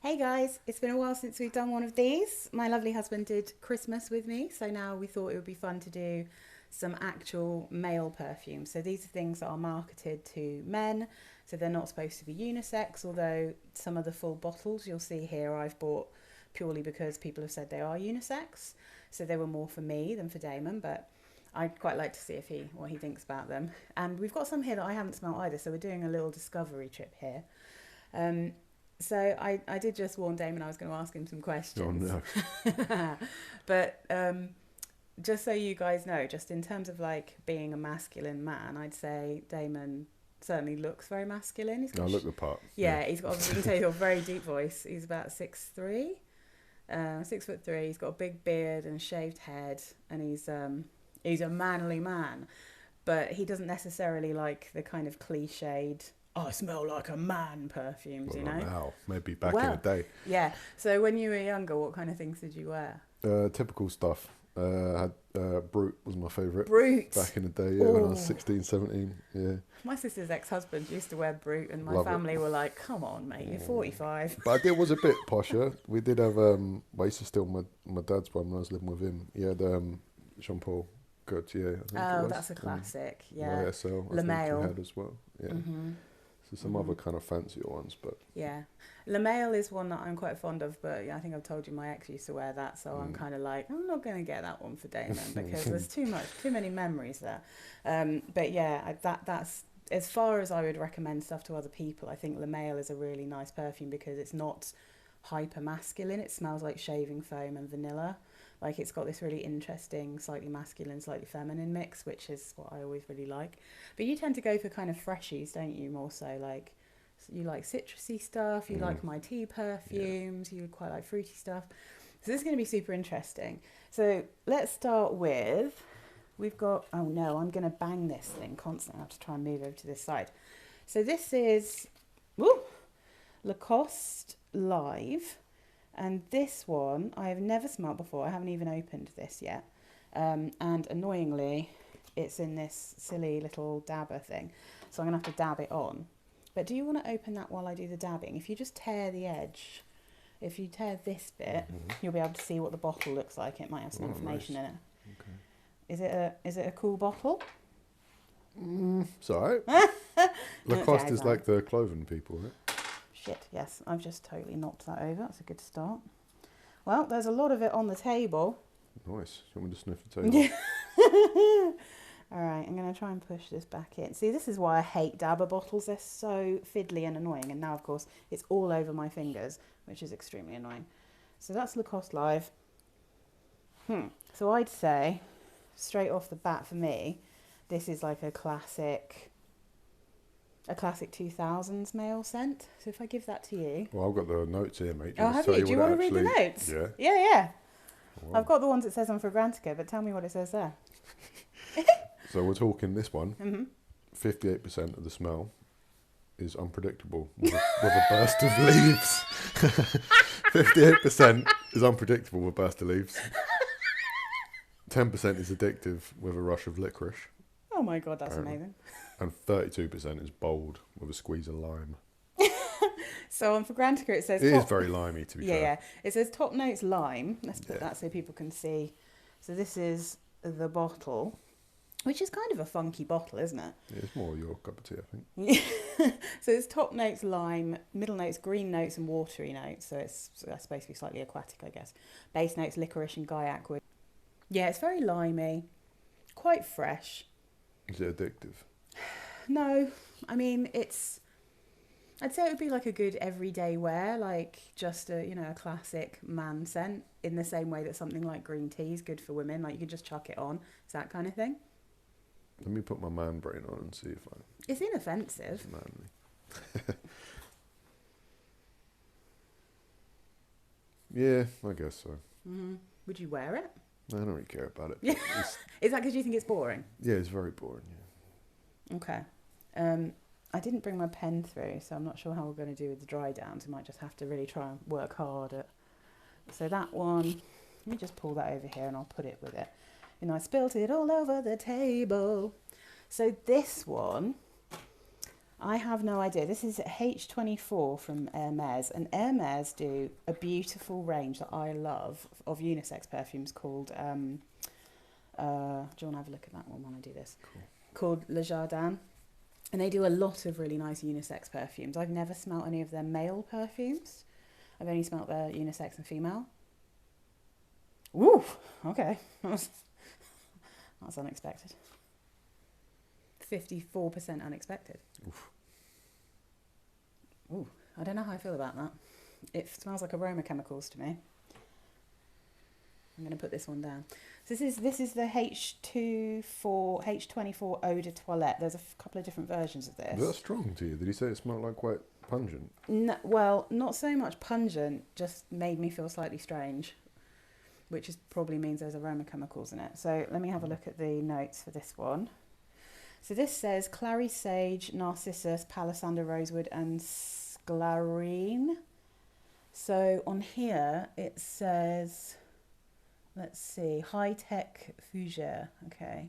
Hey guys, it's been a while since we've done one of these. My lovely husband did Christmas with me, so now we thought it would be fun to do some actual male perfumes. So these are things that are marketed to men, so they're not supposed to be unisex, although some of the full bottles you'll see here I've bought purely because people have said they are unisex. So they were more for me than for Damon, but I'd quite like to see if what he thinks about them. And we've got some here that I haven't smelled either, so we're doing a little discovery trip here. Um, so I did just warn Damon I was going to ask him some Oh questions. no. But just so you guys know, just in terms of like being a masculine man, I'd say Damon certainly looks very masculine. He's I got look the part. yeah, he's got you can tell he's got a very deep voice. He's about 6'3", 6'3". He's got a big beard and a shaved head, and he's a manly man. But he doesn't necessarily like the kind of cliched "I smell like a man" perfumes, Well, you not know. now. Maybe back in the Well, day. yeah. So when you were younger, what kind of things did you wear? Typical stuff. Had Brute was my favourite Brute. back in the day. Yeah, when I was Oh, 16, 17. Yeah, my sister's ex-husband used to wear Brute, and my love it. family were like, "Come on, mate, you're 45." But I did was a bit posher. We did have. I used to steal my dad's one when I was living with him. He had Jean Paul Good. Yeah, I think it Oh, was. that's a classic. My Yeah, SL, I Le think he Mail. had as well. Yeah. Mhm. So some other Mhm. kind of fancier ones, but Yeah, Le Mail is one that I'm quite fond of, but yeah, I think I've told you my ex used to wear that, so I'm mm. kind of like, I'm not going to get that one for Damon because there's too many memories there. But yeah, that's as far as I would recommend stuff to other people. I think Le Mail is a really nice perfume because it's not hyper masculine. It smells like shaving foam and vanilla. Like it's got this really interesting, slightly masculine, slightly feminine mix, which is what I always really like. But you tend to go for kind of freshies, don't you? More so like you like citrusy stuff. You Mm. like my tea Yeah. perfumes. You quite like fruity stuff. So this is going to be super interesting. So let's start with we've got. Oh no, I'm going to bang this thing constantly. I have to try and move over to this side. So this is woo, Lacoste Live. And this one I have never smelled before. I haven't even opened this yet. And annoyingly, it's in this silly little dabber thing. So I'm going to have to dab it on. But do you want to open that while I do the dabbing? If you just tear the edge, if you tear this bit, Mhm. you'll be able to see what the bottle looks like. It might have some Oh, information nice. in it. Okay. Is it a cool bottle? It's alright. Lacoste Okay, is like the clothing people, right? shit, yes. I've just totally knocked that over. That's a good start. Well, there's a lot of it on the table. Nice. You want me to sniff the table? All right, I'm going to try and push this back in. See, this is why I hate dabber bottles. They're so fiddly and annoying. And now, of course, it's all over my fingers, which is extremely annoying. So that's Lacoste Live. So I'd say, straight off the bat for me, this is like a classic 2000s male scent. So if I give that to you. Well, I've got the notes here, mate. Do you Oh, want me have to tell you? you Do you what want it to read the actually... notes? Yeah. Yeah. Wow. I've got the ones it says on Fragrantica, but tell me what it says there. So we're talking this one. Mm-hmm. 58% of the smell is unpredictable with a burst of leaves. 58% is unpredictable with a burst of leaves. 10% is addictive with a rush of licorice. Oh my God, that's Apparently. amazing. And 32% is bold with a squeeze of lime. So on Fragrantica it says It is top, very limey, to be yeah, fair. yeah. It says top notes lime. Let's put Yeah. that so people can see. So this is the bottle, which is kind of a funky bottle, isn't it? Yeah, it's more your cup of tea, I think. So it's top notes lime, middle notes green notes and watery notes. So that's supposed to be slightly aquatic, I guess. Base notes licorice and gaiac wood. Yeah, it's very limey, quite fresh. Is it addictive? No, I mean I'd say it would be like a good everyday wear, like just a classic man scent in the same way that something like green tea is good for women. Like you could just chuck it on. It's that kind of thing. Let me put my man brain on and see if It's inoffensive. I'm manly. Yeah, I guess so. Would you wear it? I don't really care about it. Yeah. It's, Is that because you think it's boring? yeah, it's very boring. Yeah. Okay. I didn't bring my pen through, so I'm not sure how we're going to do with the dry downs. We might just have to really try and work hard at. So that one, let me just pull that over here and I'll put it with it. You know, I spilt it all over the table. So this one, I have no idea. This is H24 from Hermès, and Hermès do a beautiful range that I love of unisex perfumes called, do you want to have a look at that one while I do this? Cool. Called Le Jardin. And they do a lot of really nice unisex perfumes. I've never smelt any of their male perfumes. I've only smelt their unisex and female. Ooh, okay. That's unexpected. 54% unexpected. Oof. Ooh, I don't know how I feel about that. It smells like aroma chemicals to me. I'm going to put this one down. So this is the H24 Eau de Toilette. There's a couple of different versions of this. Was that strong to you? Did he say it smelled like quite pungent? No, well, not so much pungent, just made me feel slightly strange, which probably means there's aroma chemicals in it. So let me have a look at the notes for this one. So this says clary sage, narcissus, palisander rosewood, and sclarine. So on here it says, let's see, high-tech fougere. Okay.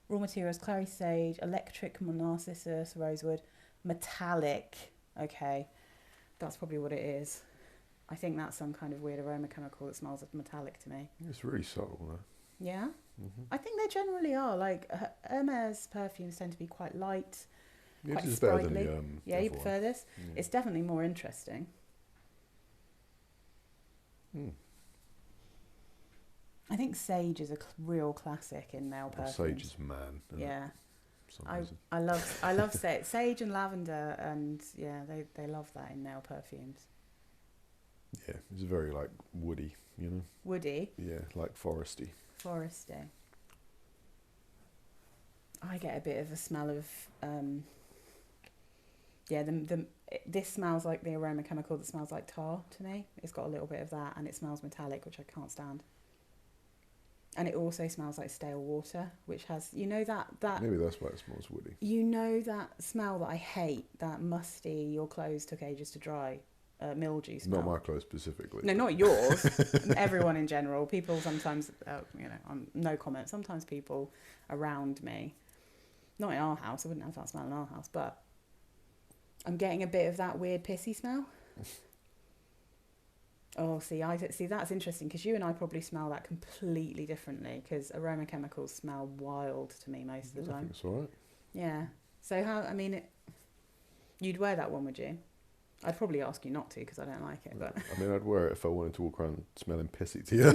Raw materials, clary sage, electric narcissus, rosewood, metallic. Okay. That's probably what it is. I think that's some kind of weird aroma chemical that smells of metallic to me. It's really subtle, though. Yeah? Mm-hmm. I think they generally are. Like, Hermès perfumes tend to be quite light, Yeah, quite this is better than sprightly. the Yeah, other you prefer this? one. Yeah. It's definitely more interesting. Mm. I think sage is a real classic in male Well, perfumes. sage is man. Isn't Yeah. It? For some reason. I love sage and lavender, and yeah, they love that in male perfumes. Yeah, it's very like woody, you know. Woody, Yeah, like foresty. foresty. I get a bit of a smell of this smells like the aroma chemical that smells like tar to me. It's got a little bit of that, and it smells metallic, which I can't stand. And it also smells like stale water, which has, you know, that Maybe that's why it smells woody. you know, that smell that I hate, that musty, your clothes took ages to dry, mildew smell. Not my clothes specifically. No, not yours. Everyone in general. People sometimes, no comment. Sometimes people around me, not in our house. I wouldn't have that smell in our house, but I'm getting a bit of that weird pissy smell. Oh, see, that's interesting, because you and I probably smell that completely differently, because aroma chemicals smell wild to me most of the I time. think it's alright. Yeah. So you'd wear that one, would you? I'd probably ask you not to, because I don't like it. But I mean, I'd wear it if I wanted to walk around smelling pissy to you.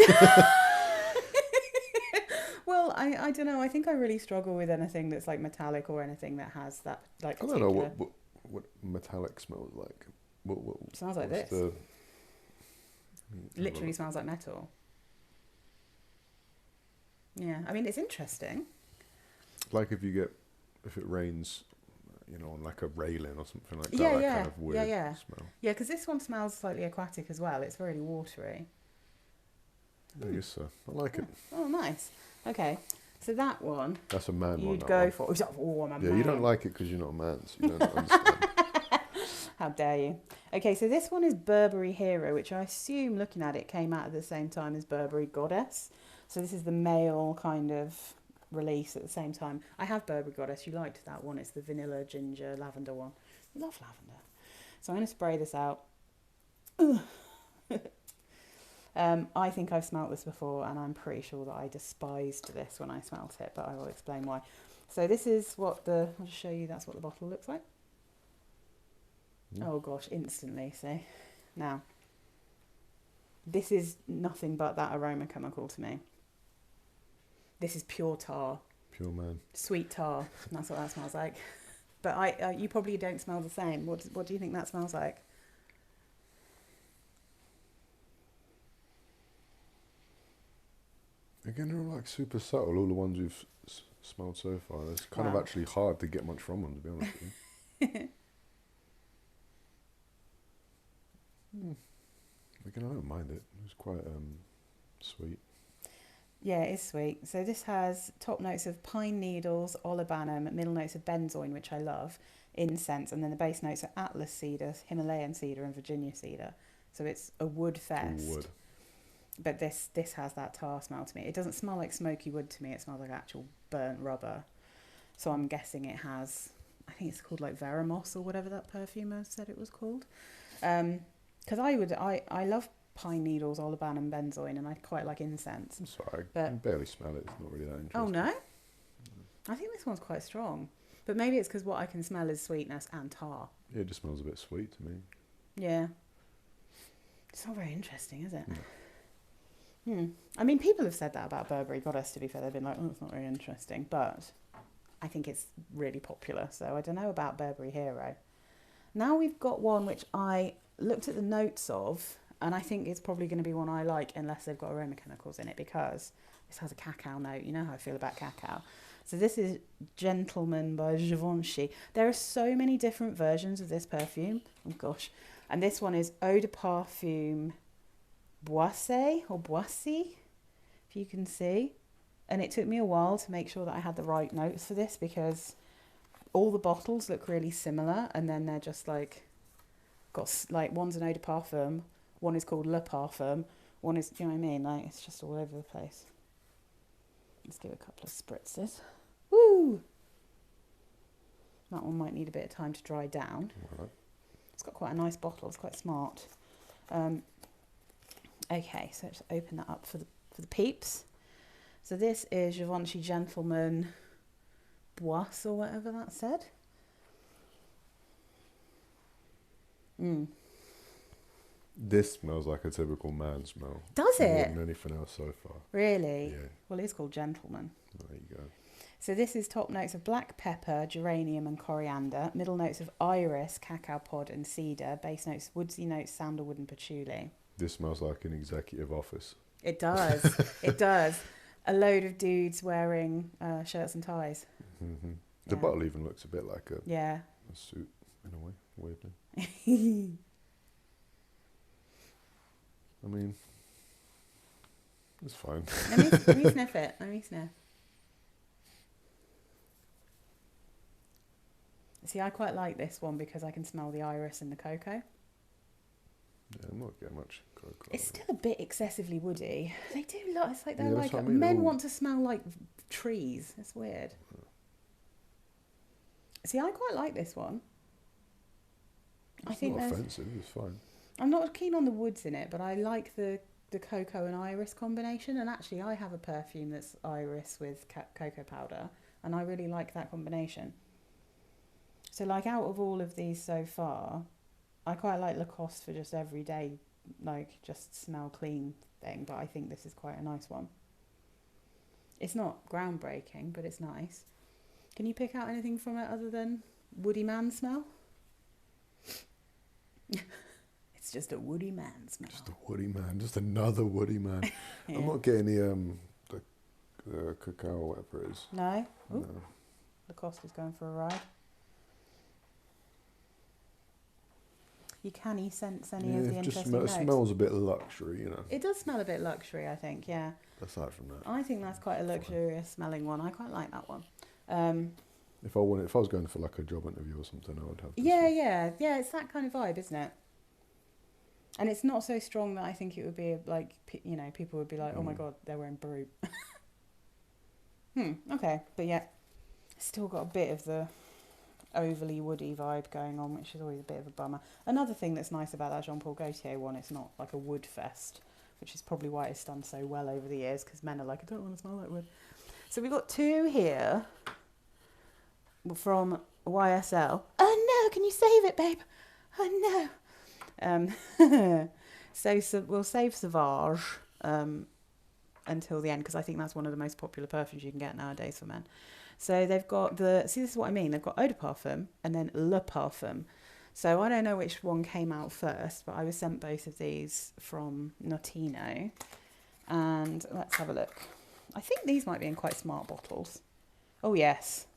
well, I don't know. I think I really struggle with anything that's like metallic, or anything that has that like. I don't know what metallic smells like. What smells like this. Literally smells like metal. Yeah, I mean, it's interesting. Like if it rains, on like a railing or something like that. Yeah, that yeah, kind of weird yeah. smell. Yeah, because this one smells slightly aquatic as well. It's really watery. I guess so. I like it. Oh, nice. Okay, so that one That's a man one. you'd that go one. for. Oh, I'm a Yeah, man. you don't like it because you're not a man, so you don't understand. How dare you? Okay, so this one is Burberry Hero, which I assume, looking at it, came out at the same time as Burberry Goddess. So this is the male kind of release at the same time. I have Burberry Goddess. You liked that one. It's the vanilla, ginger, lavender one. You love lavender. So I'm going to spray this out. I think I've smelt this before, and I'm pretty sure that I despised this when I smelt it, but I will explain why. So this is what I'll just show you, that's what the bottle looks like. Oh gosh, instantly, see? Now, this is nothing but that aroma chemical to me. This is pure tar. Pure man. Sweet tar, that's what that smells like. But you probably don't smell the same. What do you think that smells like? Again, they're all like super subtle, all the ones we've smelled so far. It's kind of Wow. actually hard to get much from them, to be honest with you. Again, I don't mind it. It's quite sweet. Yeah, it is sweet. So this has top notes of pine needles, olibanum, middle notes of benzoin, which I love, incense, and then the base notes are atlas cedar, Himalayan cedar, and Virginia cedar. So it's a wood fest. All wood. But this has that tar smell to me. It doesn't smell like smoky wood to me. It smells like actual burnt rubber. So I'm guessing it has I think it's called like Veramos or whatever that perfumer said it was called. Because I love pine needles, oliban and benzoin, and I quite like incense. I'm sorry, I But can barely smell it. It's not really that interesting. oh no, I think this one's quite strong. But maybe it's because what I can smell is sweetness and tar. Yeah, it just smells a bit sweet to me. Yeah. It's not very interesting, is it? No. I mean, people have said that about Burberry Goddess, to be fair. They've been like, oh, it's not very interesting. But I think it's really popular. So I don't know about Burberry Hero. Now we've got one which I looked at the notes of, and I think it's probably going to be one I like unless they've got aroma chemicals in it, because this has a cacao note. You know how I feel about cacao. So this is Gentleman by Givenchy. There are so many different versions of this perfume. Oh gosh. And this one is Eau de Parfum Boissé or Boissy, if you can see. And it took me a while to make sure that I had the right notes for this, because all the bottles look really similar, and then they're just like, got like, one's an Eau de Parfum, one is called Le Parfum, one is, do you know what I mean? Like, it's just all over the place. Let's give it a couple of spritzes. Woo! That one might need a bit of time to dry down. Right. It's got quite a nice bottle. It's quite smart. Okay, so let's open that up for the peeps. So this is Givenchy Gentleman Boisse or whatever that said. This smells like a typical man smell. Does More it? than anything else so far. Really? Yeah. Well, it's called Gentleman. There you go. So this is top notes of black pepper, geranium and coriander. Middle notes of iris, cacao pod and cedar. Base notes, woodsy notes, sandalwood and patchouli. This smells like an executive office. It does. It does. A load of dudes wearing shirts and ties. Mm-hmm. The Yeah. bottle even looks a bit like a Yeah. suit in a way, weirdly. I mean, it's fine. Let me sniff it. Let me sniff. See, I quite like this one because I can smell the iris and the cocoa. Yeah, I'm not getting much cocoa. It's still a bit excessively woody. They do lot. It's like they're Yeah, that's like what I mean, men all- want to smell like trees. It's weird. See, I quite like this one. I It's think not there's. offensive. It's fine. I'm not keen on the woods in it, but I like the cocoa and iris combination. And actually, I have a perfume that's iris with cocoa powder, and I really like that combination. So, like, out of all of these so far, I quite like Lacoste for just everyday, like, just smell clean thing. But I think this is quite a nice one. It's not groundbreaking, but it's nice. Can you pick out anything from it other than woody man smell? It's just a woody man smell. Just a woody man. Just another woody man. Yeah. I'm not getting the cacao or whatever it is. No? Ooh, No. Lacoste is going for a ride. You can sense any of the it just interesting notes. smells a bit luxury, you know. It does smell a bit luxury, I think, yeah. Aside from that, I think that's quite a luxurious smelling one. I quite like that one. if I was going for like a job interview or something, I would have. This Yeah, one. yeah. It's that kind of vibe, isn't it? And it's not so strong that I think it would be like, you know, people would be like, oh my God, they're wearing Brute. Okay. But yeah, still got a bit of the overly woody vibe going on, which is always a bit of a bummer. Another thing that's nice about that Jean Paul Gaultier one, it's not like a wood fest, which is probably why it's done so well over the years, because men are like, I don't want to smell like wood. So we've got two here from YSL. Oh no, can you save it, babe? Oh no. So we'll save Sauvage until the end, because I think that's one of the most popular perfumes you can get nowadays for men. So they've got this is what I mean, they've got Eau de Parfum and then Le Parfum. So I don't know which one came out first, but I was sent both of these from Notino. And let's have a look. I think these might be in quite smart bottles. Oh yes.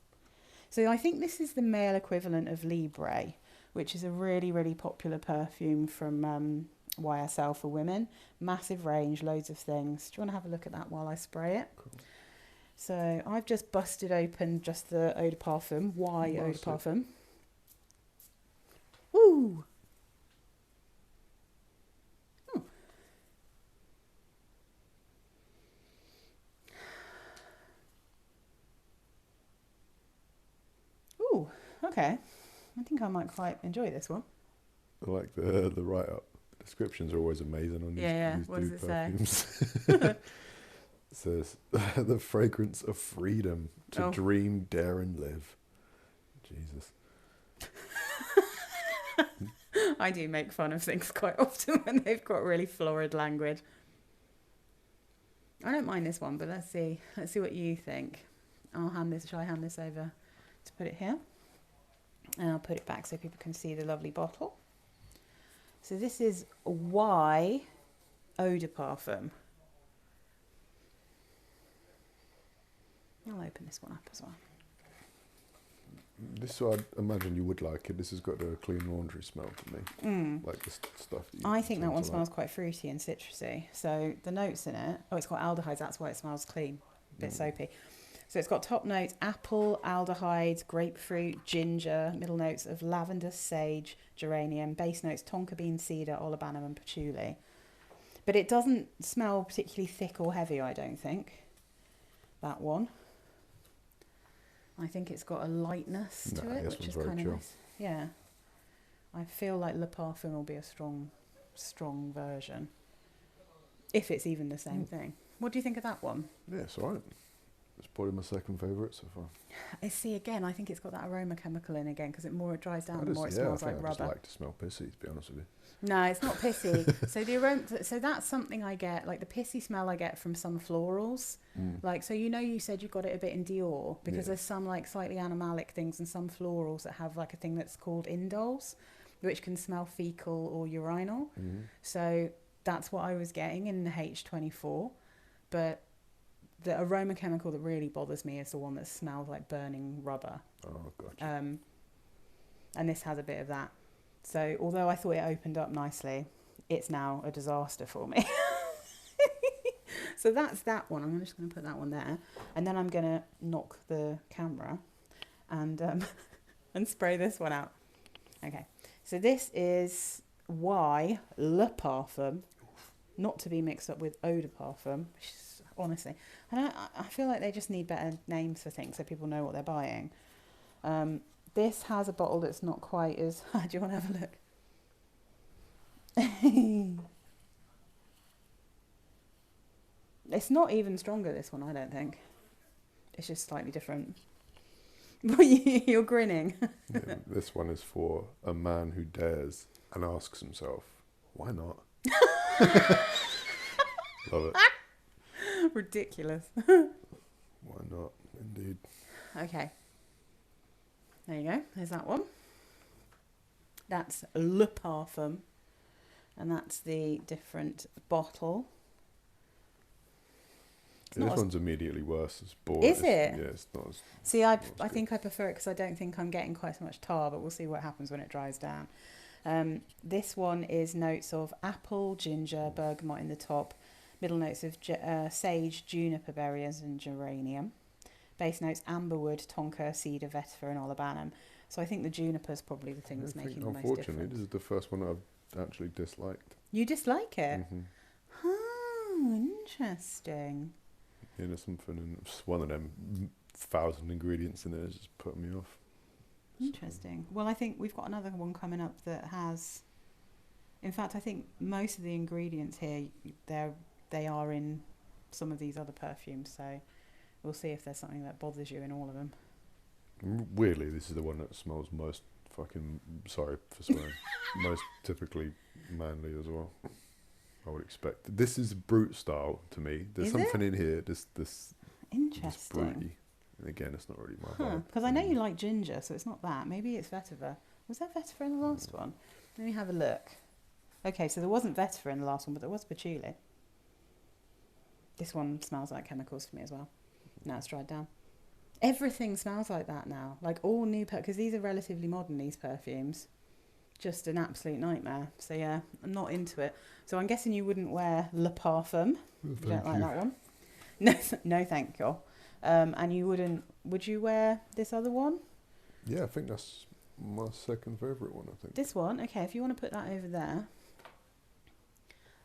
So I think this is the male equivalent of Libre, which is a really, really popular perfume from YSL for women. Massive range, loads of things. Do you want to have a look at that while I spray it? Cool. So I've just busted open just the Eau de Parfum. Why Eau de Parfum? Woo! Ooh, that Okay. I think I might quite enjoy this one. I like the write-up. Descriptions are always amazing on these What does dude it say? perfumes. It says, the fragrance of freedom to dream, dare and live. Jesus. I do make fun of things quite often when they've got really florid language. I don't mind this one, but let's see what you think. Shall I hand this over to put it here? And I'll put it back so people can see the lovely bottle. So this is Y Eau de Parfum. I'll open this one up as well. This, I imagine you would like it. This has got a clean laundry smell to me. Like the stuff that you I think that one smells quite fruity and citrusy. So the notes in it, it's got aldehydes, that's why it smells clean, a bit soapy. So it's got top notes, apple, aldehydes, grapefruit, ginger, middle notes of lavender, sage, geranium, base notes, tonka bean, cedar, olibanum and patchouli. But it doesn't smell particularly thick or heavy, I don't think, that one. I think it's got a lightness to it, which is kind of nice. Yeah. I feel like Le Parfum will be a strong version, if it's even the same thing. What do you think of that one? Yeah, it's all right. It's probably my second favourite so far. See, again, I think it's got that aroma chemical in again, because the more it dries down, the more it smells like rubber. I just like to smell pissy, to be honest with you. No, it's not pissy. So the aroma, so that's something I get, like the pissy smell I get from some florals. Like, so you said you got it a bit in Dior, because there's some like slightly animalic things and some florals that have like a thing that's called indoles, which can smell fecal or urinal. So that's what I was getting in the H24, but the aroma chemical that really bothers me is the one that smells like burning rubber. Oh, gotcha. And this has a bit of that. So although I thought it opened up nicely, it's now a disaster for me. So that's that one. I'm just going to put that one there. And then I'm going to knock the camera and and spray this one out. Okay. So this is Y Le Parfum, not to be mixed up with Eau de Parfum, which is, honestly, I feel like they just need better names for things so people know what they're buying. This has a bottle that's not quite as... Do you want to have a look? It's not even stronger, this one, I don't think. It's just slightly different. You're grinning. Yeah, this one is for a man who dares and asks himself, why not? Love it. Ridiculous. Why not, indeed. Okay. There you go. There's that one. That's Le Parfum. And that's the different bottle. This one's immediately worse. It's boring. Is it? Yeah, it's not as... See, I think I prefer it because I don't think I'm getting quite so much tar, but we'll see what happens when it dries down. This one is notes of apple, ginger, bergamot in the top. Middle notes of sage, juniper berries and geranium. Base notes, amberwood, tonka, cedar, vetiver and olibanum. So I think the juniper is probably the thing that's making the most difference. Unfortunately, this is the first one I've actually disliked. You dislike it? Oh, interesting. Yeah, there's something in one of them 1,000 ingredients in there that's just putting me off. Interesting. Well, I think we've got another one coming up that has... In fact, I think most of the ingredients here, they are in some of these other perfumes, so we'll see if there's something that bothers you in all of them. Weirdly, this is the one that smells most fucking... Sorry for swearing. Most typically manly as well. I would expect. This is brute style to me. There's something in here. This interesting. This brutey. And again, it's not really my vibe. Because I know you like ginger, so it's not that. Maybe it's vetiver. Was there vetiver in the last one? Let me have a look. Okay, so there wasn't vetiver in the last one, but there was patchouli. This one smells like chemicals to me as well. Now it's dried down. Everything smells like that now. Like all new because these are relatively modern, these perfumes. Just an absolute nightmare. So yeah, I'm not into it. So I'm guessing you wouldn't wear Le Parfum. You don't like that one? No, thank you. And you wouldn't... Would you wear this other one? Yeah, I think that's my second favourite one, I think. This one? Okay, if you want to put that over there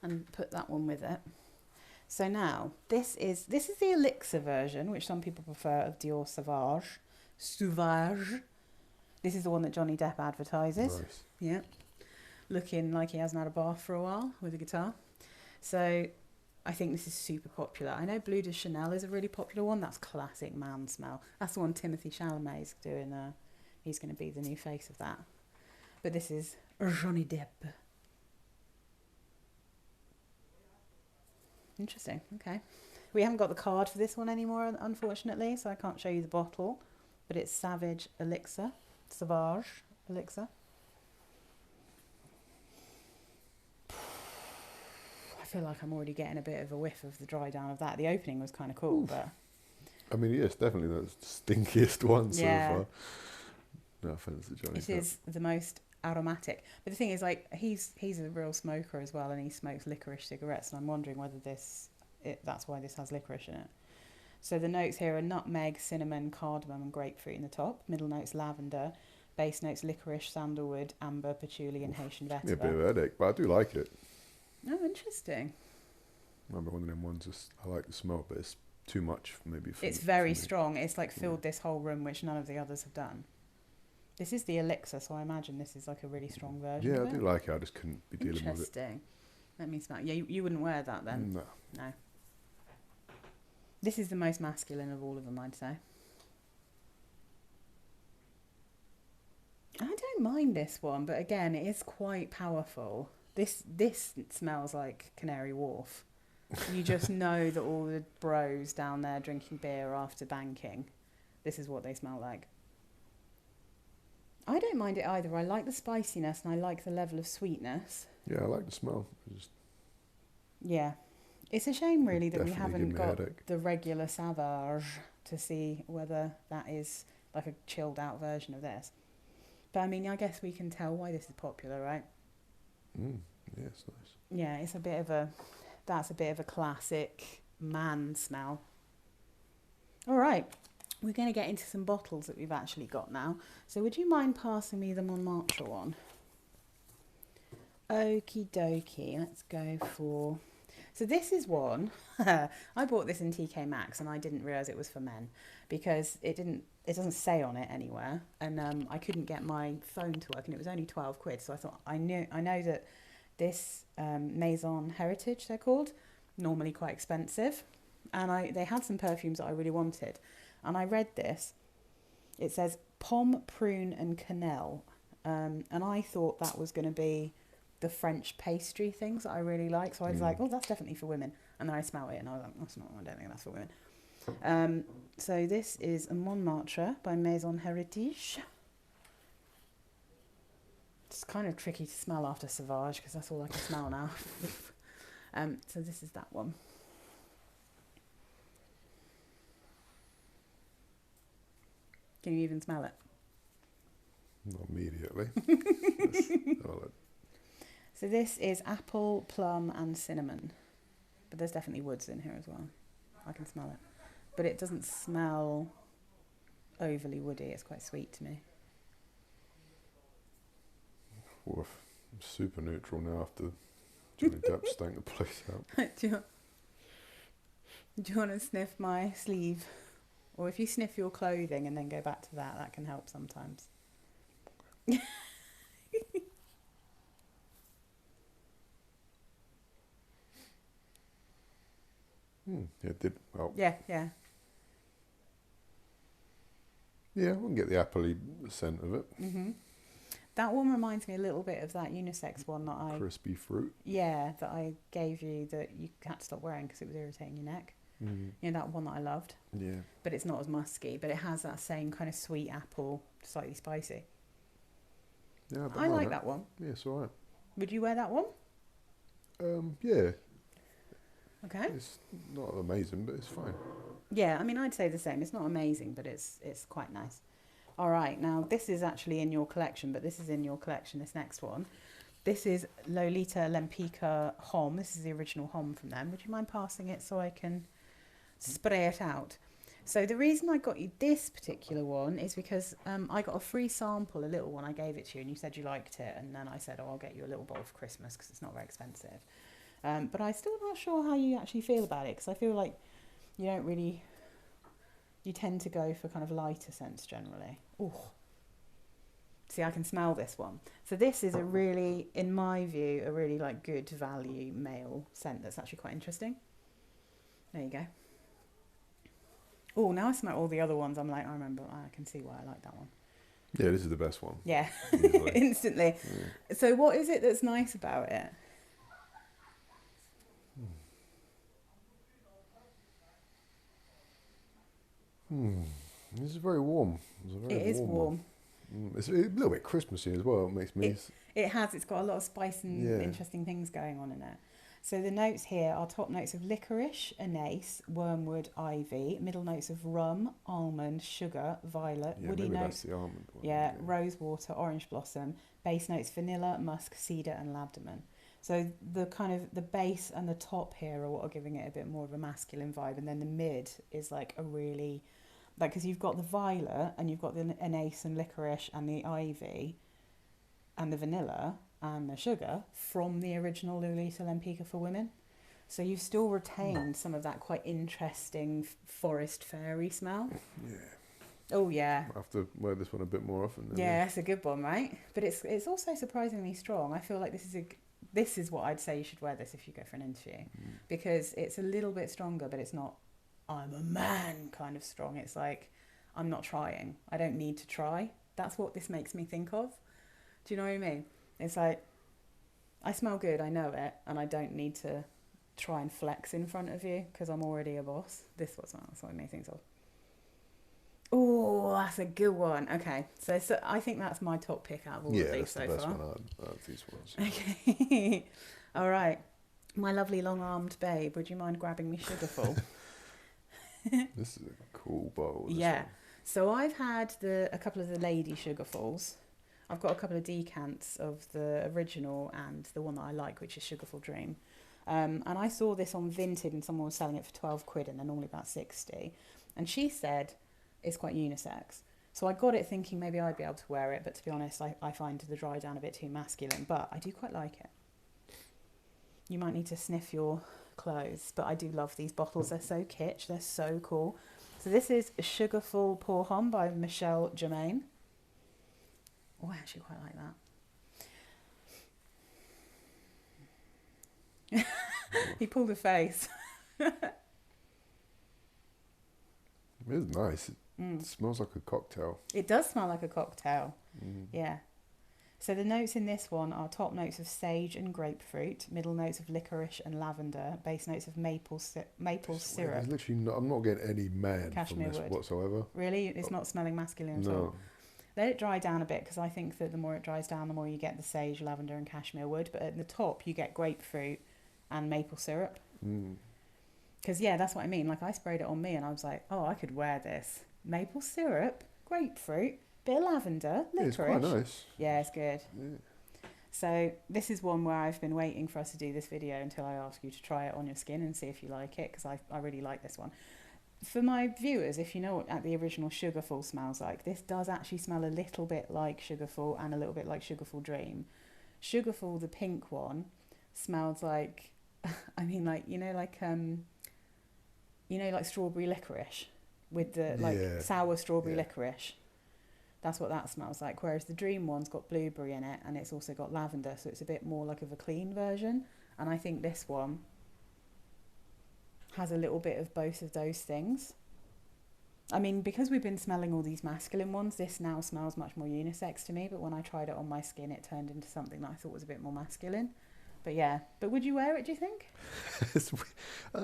and put that one with it. So now, this is the Elixir version, which some people prefer, of Dior Sauvage. This is the one that Johnny Depp advertises. Nice. Yeah. Looking like he hasn't had a bath for a while with a guitar. So I think this is super popular. I know Bleu de Chanel is a really popular one. That's classic man smell. That's the one Timothée Chalamet's doing. He's going to be the new face of that. But this is Johnny Depp. Interesting. Okay. We haven't got the card for this one anymore, unfortunately, so I can't show you the bottle. But it's Sauvage Elixir. Sauvage Elixir. I feel like I'm already getting a bit of a whiff of the dry down of that. The opening was kind of cool, but... I mean, yes, definitely the stinkiest one so Yeah. far. No offence to Johnny It Depp. is the most aromatic. But the thing is, like, he's a real smoker as well, and he smokes licorice cigarettes, and I'm wondering whether that's why this has licorice in it. So the notes here are nutmeg, cinnamon, cardamom, and grapefruit in the top. Middle notes after, base notes licorice, sandalwood, amber, patchouli, and Haitian vetiver. Yeah, a bit of a headache, but I do like it. Oh, interesting. I remember one of them ones, just, I like the smell, but it's too much maybe for It's very for me. strong. It's like filled this whole room, which none of the others have done. This is the elixir, so I imagine this is like a really strong version Yeah, of I it. do like it. I just couldn't be dealing with it. Interesting. Let me smell. Yeah, you wouldn't wear that then? No. No. This is the most masculine of all of them, I'd say. I don't mind this one, but again, it is quite powerful. This smells like Canary Wharf. You just know that all the bros down there drinking beer after banking, this is what they smell like. I don't mind it either. I like the spiciness and I like the level of sweetness. Yeah, I like the smell. Yeah. It's a shame, really, that we Definitely haven't give me a got headache. the regular Sauvage to see whether that is like a chilled out version of this. But I mean, I guess we can tell why this is popular, right? Yeah, it's nice. Yeah, that's a bit of a classic man smell. All right, we're going to get into some bottles that we've actually got now. So would you mind passing me the Montmartre one? Okie dokie, let's go for... So this is one, I bought this in TK Maxx and I didn't realise it was for men because it doesn't say on it anywhere, and I couldn't get my phone to work, and it was only 12 quid. So I thought, I know that this Maison Heritage, they're called, normally quite expensive, and they had some perfumes that I really wanted, and I read this. It says pomme, prune and cannelle, and I thought that was going to be the French pastry things that I really like. So I was like, oh, that's definitely for women. And then I smell it and I was like, I don't think that's for women. So this is a Montmartre by Maison Heritage. It's kind of tricky to smell after Sauvage because that's all I can smell now. So this is that one. Can you even smell it? Not immediately. So this is apple, plum and cinnamon. But there's definitely woods in here as well. I can smell it. But it doesn't smell overly woody. It's quite sweet to me. Well, I'm super neutral now after Johnny Depp stank the place out. Do you want to sniff my sleeve? Or if you sniff your clothing and then go back to that, that can help sometimes. Yeah, it did help. Yeah. Yeah, I wouldn't get the appley scent of it. Mm-hmm. That one reminds me a little bit of that unisex one that Crispy fruit. that I gave you that you had to stop wearing because it was irritating your neck. Mm. You know, that one that I loved. Yeah. But it's not as musky, but it has that same kind of sweet apple, slightly spicy. Yeah, I like that one. Yeah, it's alright. Would you wear that one? Yeah. Okay. It's not amazing, but it's fine. Yeah, I mean, I'd say the same. It's not amazing, but it's quite nice. All right, now this is actually in your collection, but this is in your collection, this next one. This is Lolita Lempicka Homme. This is the original Homme from them. Would you mind passing it so I can spray it out? So the reason I got you this particular one is because I got a free sample, a little one. I gave it to you and you said you liked it. And then I said, oh, I'll get you a little bottle for Christmas because it's not very expensive. But I'm still not sure how you actually feel about it because I feel like you tend to go for kind of lighter scents generally. Ooh. See, I can smell this one. So this is a really, in my view, a really like good value male scent that's actually quite interesting. There you go. Oh, now I smell all the other ones. I'm like, I can see why I like that one. Yeah, this is the best one. Yeah, Easily. instantly. Yeah. So what is it that's nice about it? This is very warm. It is warm. It's a little bit Christmassy as well. It makes me... It's got a lot of spice and interesting things going on in it. So the notes here are top notes of licorice, anise, wormwood, ivy, middle notes of rum, almond, sugar, violet, woody notes. That's the almond one. Yeah, rose water, orange blossom, base notes vanilla, musk, cedar and lavender. So the kind of the base and the top here are what are giving it a bit more of a masculine vibe, and then the mid is like a really, like, because you've got the violet and you've got the anise and licorice and the ivy and the vanilla and the sugar from the original Lolita Lempicka for women. So you've still retained some of that quite interesting forest fairy smell. Yeah. Oh yeah. I have to wear this one a bit more often. Yeah, it's a good one, right? But it's also surprisingly strong. I feel like this is what I'd say you should wear this if you go for an interview, because it's a little bit stronger, but it's not I'm a man kind of strong. It's like I'm not trying. I don't need to try. That's what this makes me think of. Do you know what I mean? It's like, I smell good, I know it, and I don't need to try and flex in front of you because I'm already a boss. That's what it makes me think of. Oh, that's a good one. Okay, so I think that's my top pick out of all of these so far. Yeah, that's the best one out of these ones. Okay, all right. My lovely long-armed babe, would you mind grabbing me Sugarful? This is a cool bottle. Yeah, so I've had a couple of the lady Sugarfuls. I've got a couple of decants of the original and the one that I like, which is Sugarful Dream. And I saw this on Vinted and someone was selling it for 12 quid and they're normally about 60. And she said it's quite unisex. So I got it thinking maybe I'd be able to wear it, but to be honest, I find the dry down a bit too masculine, but I do quite like it. You might need to sniff your clothes, but I do love these bottles. They're so kitsch, they're so cool. So this is Sugarful Pour Homme by Michelle Germain. Oh, I actually quite like that. He pulled a face. It's nice. It smells like a cocktail. It does smell like a cocktail. Yeah. So the notes in this one are top notes of sage and grapefruit, middle notes of licorice and lavender, base notes of maple syrup. There's literally I'm not getting any man Cashmere from this wood. Whatsoever. Really? It's not smelling masculine at all? Let it dry down a bit, because I think that the more it dries down, the more you get the sage, lavender and cashmere wood. But at the top, you get grapefruit and maple syrup. Because, yeah, that's what I mean. Like, I sprayed it on me and I was like, oh, I could wear this. Maple syrup, grapefruit, bit of lavender, licorice. Yeah, it's quite nice. Yeah, it's good. Yeah. So this is one where I've been waiting for us to do this video until I ask you to try it on your skin and see if you like it, because I really like this one. For my viewers, if you know what the original Sugarful smells like, this does actually smell a little bit like Sugarful and a little bit like Sugarful Dream. Sugarful, the pink one, smells like, I mean, like, like strawberry licorice with the sour strawberry licorice. That's what that smells like. Whereas the Dream one's got blueberry in it and it's also got lavender, so it's a bit more like of a clean version. And I think this one has a little bit of both of those things. I mean, because we've been smelling all these masculine ones, this now smells much more unisex to me, but when I tried it on my skin, it turned into something that I thought was a bit more masculine. But yeah, but would you wear it, do you think? I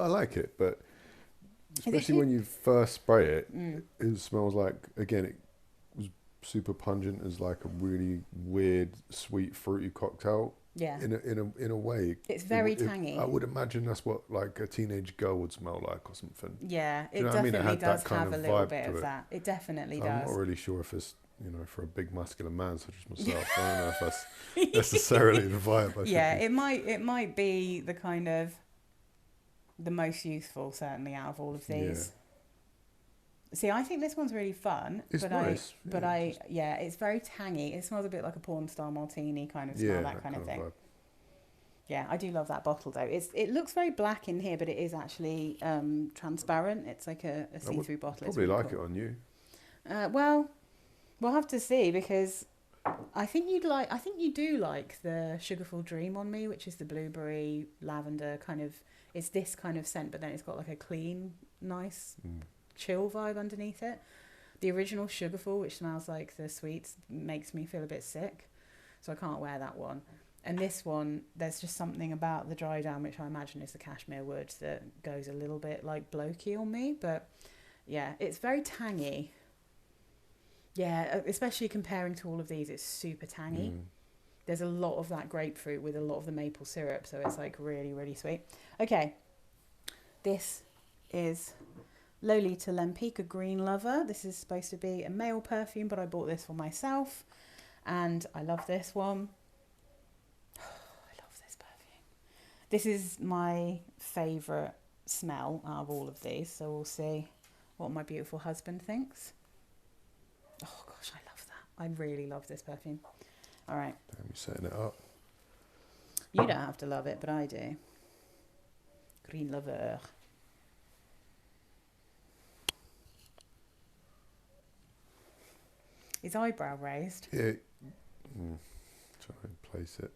like it, but especially when you first spray it, it smells like, again, it was super pungent as like a really weird, sweet, fruity cocktail. Yeah. In a way. It's very tangy. I would imagine that's what like a teenage girl would smell like or something. Yeah, it definitely does have a little bit of that. It definitely does. I'm not really sure if it's, for a big masculine man such as myself, I don't know if that's necessarily the vibe. It might be the kind of the most useful, certainly, out of all of these. Yeah. See, I think this one's really fun. It's nice. It's very tangy. It smells a bit like a porn star martini kind of smell, that kind of thing. Yeah, I do love that bottle though. It looks very black in here, but it is actually transparent. It's like a see-through bottle. Probably really like cool. It on you. Well, we'll have to see, because I think you do like the Sugarful Dream on me, which is the blueberry lavender kind of. It's this kind of scent, but then it's got like a clean, nice, chill vibe underneath it. The original Sugarful, which smells like the sweets, makes me feel a bit sick, so I can't wear that one. And this one, there's just something about the dry down, which I imagine is the cashmere wood, that goes a little bit like blokey on me. But yeah, it's very tangy. Yeah, especially comparing to all of these, it's super tangy. There's a lot of that grapefruit with a lot of the maple syrup, so it's like really, really sweet. Okay, this is Lolita Lempicka Green Lover. This is supposed to be a male perfume, but I bought this for myself, and I love this one. I love this perfume. This is my favourite smell out of all of these, so we'll see what my beautiful husband thinks. Oh gosh, I love that. I really love this perfume. All right. Damn, you're setting it up. You don't have to love it, but I do. Green Lover. His eyebrow raised. Yeah. Try and place it.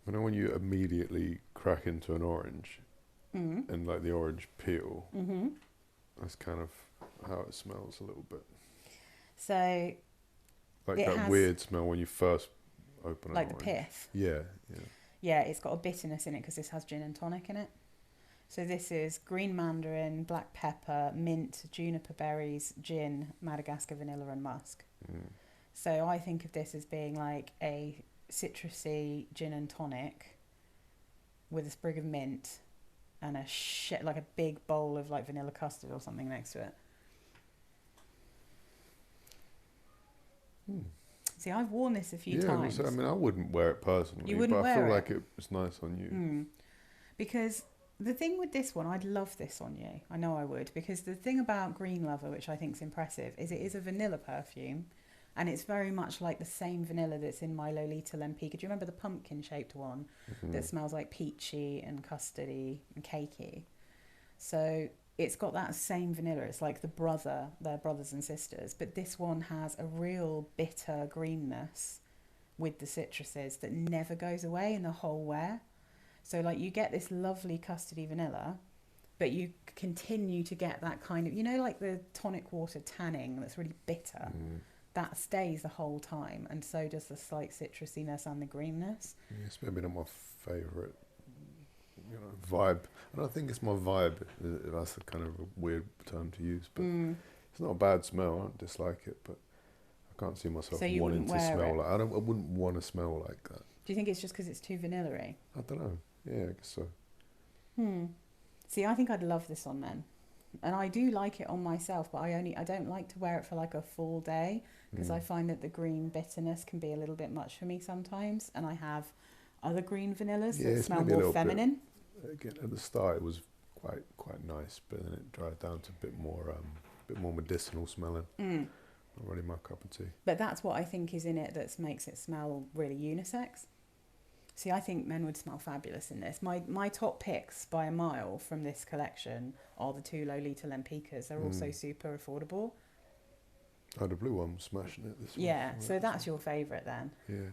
You know when you immediately crack into an orange and like the orange peel, that's kind of how it smells a little bit. So like that weird smell when you first open an like orange. the pith. Yeah. Yeah, it's got a bitterness in it because this has gin and tonic in it. So this is green mandarin, black pepper, mint, juniper berries, gin, Madagascar vanilla and musk. So I think of this as being like a citrusy gin and tonic with a sprig of mint and like a big bowl of like vanilla custard or something next to it. See, I've worn this a few times. I mean, I wouldn't wear it personally, You wouldn't but I wear feel it? like it was nice on you. Because the thing with this one, I'd love this on you. I know I would. Because the thing about Green Lover, which I think is impressive, is it is a vanilla perfume. And it's very much like the same vanilla that's in my Lolita Lempicka. Do you remember the pumpkin-shaped one that smells like peachy and custardy and cakey? So it's got that same vanilla. It's like they're brothers and sisters. But this one has a real bitter greenness with the citruses that never goes away in the whole wear. So like you get this lovely custardy vanilla, but you continue to get that kind of, you know, like the tonic water tanning that's really bitter. That stays the whole time, and so does the slight citrusiness and the greenness. Yeah, it's maybe not my favourite, vibe. I don't think it's my vibe. That's a kind of a weird term to use, but it's not a bad smell. I don't dislike it, but I can't see myself wanting to smell like. I wouldn't want to smell like that. Do you think it's just because it's too vanilla-y? I don't know. Yeah, I guess so. See, I think I'd love this on men. And I do like it on myself, but I don't like to wear it for like a full day because I find that the green bitterness can be a little bit much for me sometimes. And I have other green vanillas that smell more feminine. Again, at the start it was quite nice, but then it dried down to a bit more medicinal smelling. Not really my cup of tea. But that's what I think is in it that makes it smell really unisex. See, I think men would smell fabulous in this. My top picks by a mile from this collection are the two Lolita Lempickas. They're also super affordable. Oh, the blue one was smashing it this Yeah, one. so that's your favourite then. Yeah.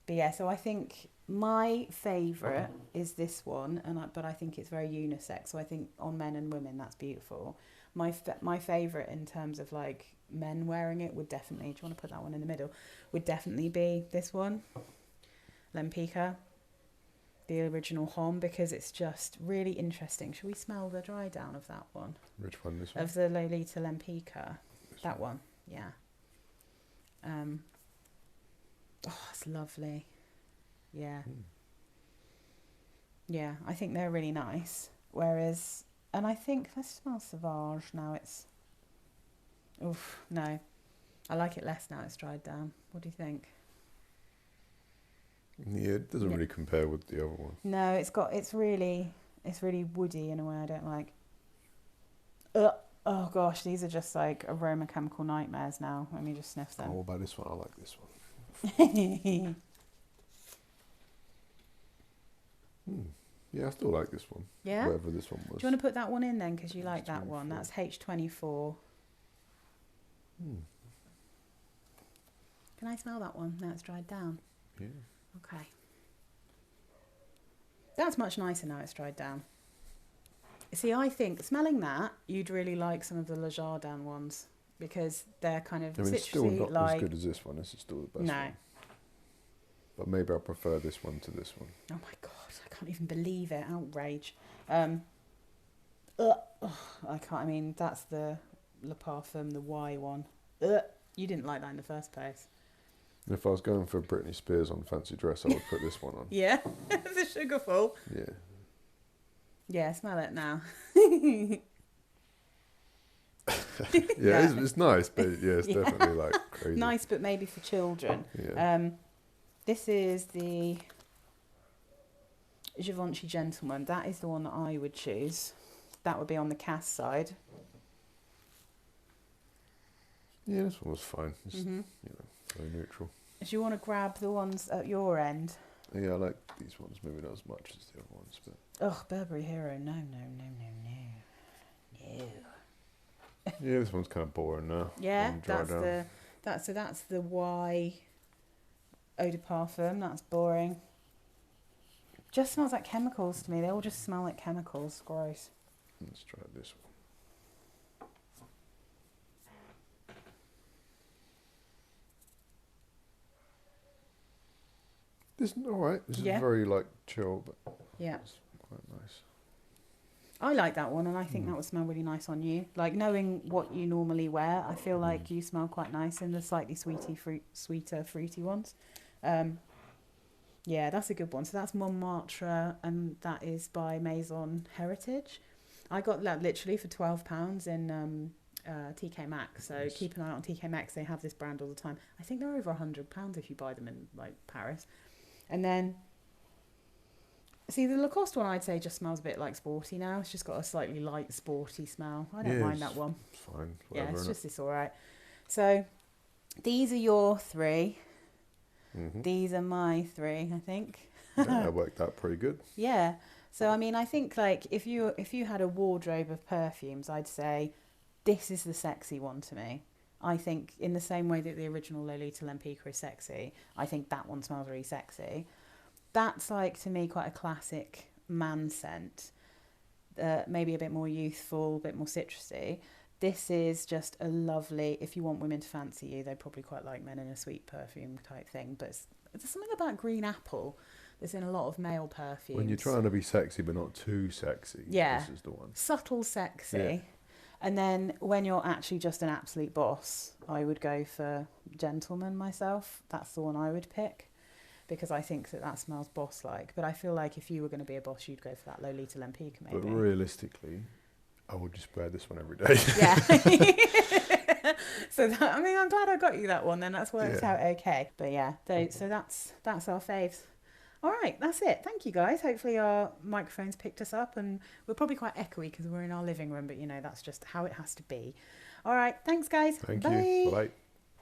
But yeah, so I think my favourite is this one, but I think it's very unisex. So I think on men and women, that's beautiful. My favourite in terms of like men wearing it would definitely, do you want to put that one in the middle, would definitely be this one. Lempicka, the original Homme, because it's just really interesting. Should we smell the dry down of that one? Which one? This one? Of the Lolita Lempicka. That one, yeah. Oh, it's lovely. Yeah. Yeah, I think they're really nice. Whereas, and I think, let's smell Sauvage now. It's, oof, no. I like it less now it's dried down. What do you think? Yeah, it doesn't really compare with the other one. No, it's really woody in a way I don't like. Oh gosh, these are just like aroma chemical nightmares now. Let me just sniff them. Oh, what about this one? I like this one. Yeah, I still like this one. Yeah? Whatever this one was. Do you want to put that one in then? Because you like that one. That's H24. Can I smell that one now it's dried down? Yeah. Okay. That's much nicer now it's dried down. See, I think smelling that, you'd really like some of the Le Jardin ones because they're kind of I mean, it's still citrusy, not as good as this one. This is still the best No. one. But maybe I prefer this one to this one. Oh my God, I can't even believe it. Outrage. I can't, I mean, that's the Le Parfum, the Y one. You didn't like that in the first place. And if I was going for Britney Spears on Fancy Dress, I would put this one on. Yeah, the Sugarful. Yeah. Yeah, smell it now. Yeah, it's nice, but yeah, it's definitely like crazy. Nice, but maybe for children. Yeah. This is the Givenchy Gentleman. That is the one that I would choose. That would be on the Cass side. Yeah, this one was fine. It's, Mm-hmm. you know, very neutral. Do you want to grab the ones at your end? Yeah, I like these ones. Maybe not as much as the other ones, but Oh, Burberry Hero. No. yeah, this one's kind of boring now. Yeah, Dry down. that's the Y eau de parfum. That's boring. Just smells like chemicals to me. They all just smell like chemicals. Gross. Let's try this one. This is alright. This is very like chill, but Yeah. it's quite nice. I like that one, and I think that would smell really nice on you. Like, knowing what you normally wear, I feel like you smell quite nice in the slightly sweeter, fruity ones. Yeah, that's a good one. So that's Montmartre, and that is by Maison Heritage. I got that literally for £12 in TK Maxx. So keep an eye on TK Maxx. They have this brand all the time. I think they're over £100 if you buy them in like Paris. And then, see, the Lacoste one I'd say just smells a bit like sporty now. It's just got a slightly light sporty smell. I don't mind that one. It's fine. Yeah, Whatever, it's all right. So these are your three. Mm-hmm. These are my three, I think. Yeah, that worked out pretty good. Yeah. So I mean, I think like if you had a wardrobe of perfumes, I'd say this is the sexy one to me. I think in the same way that the original Lolita Lempicka is sexy, I think that one smells really sexy. That's like to me quite a classic man scent. Maybe a bit more youthful, a bit more citrusy. This is just a lovely, if you want women to fancy you, they probably quite like men in a sweet perfume type thing. But there's something about green apple that's in a lot of male perfumes. When you're trying to be sexy but not too sexy, this is the one. Subtle sexy. Yeah. And then when you're actually just an absolute boss, I would go for Gentleman myself. That's the one I would pick because I think that smells boss-like. But I feel like if you were going to be a boss, you'd go for that Lolita Lempicka maybe. But realistically, I would just wear this one every day. Yeah. So I mean, I'm glad I got you that one. Then that's worked out okay. But yeah, so that's our faves. All right, that's it. Thank you guys. Hopefully our microphones picked us up, and we're probably quite echoey because we're in our living room. But you know, that's just how it has to be. All right, thanks guys. Thank Bye. you. Bye.